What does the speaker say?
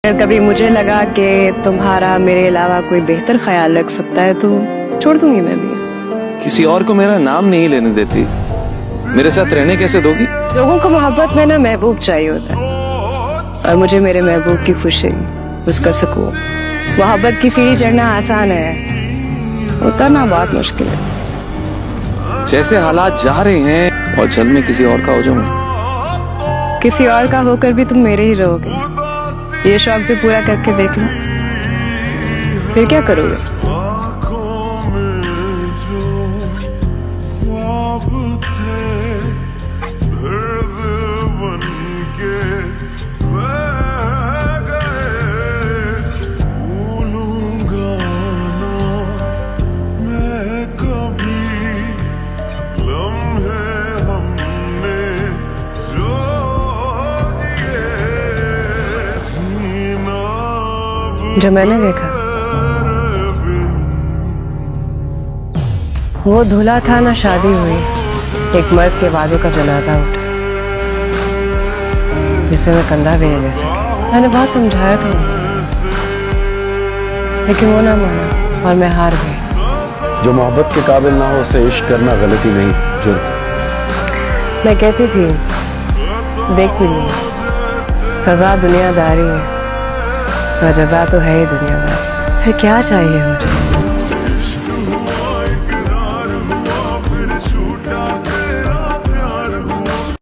अगर कभी मुझे लगा कि तुम्हारा मेरे अलावा कोई बेहतर ख्याल रख सकता है तो छोड़ दूंगी मैं भी। किसी और को मेरा नाम नहीं लेने देती, मेरे साथ रहने कैसे दोगी? लोगों को मोहब्बत में ना महबूब चाहिए होता है, और मुझे मेरे महबूब की खुशी, उसका सुकून। मोहब्बत की सीढ़ी चढ़ना आसान है, उतरना बहुत मुश्किल है। जैसे हालात जा रहे हैं और जल्द में किसी और का हो जाऊंगा। किसी और का होकर भी तुम मेरे ही रहोगे, ये शौक भी पूरा करके देख लो, फिर क्या करोगे? जो मैंने देखा वो दूल्हा था ना शादी हुई, एक मर्द के वादों का जनाजा उठा जिसे मैं कंधा भी नहीं दे सकी। मैंने बहुत समझाया था उसे, लेकिन वो ना माना और मैं हार गई। जो मोहब्बत के काबिल ना हो उसे इश्क करना गलती नहीं, जुर्म। मैं कहती थी देख मिली, सजा दुनियादारी है और जजा तो है ही दुनियादारी। फिर क्या चाहिए मुझे?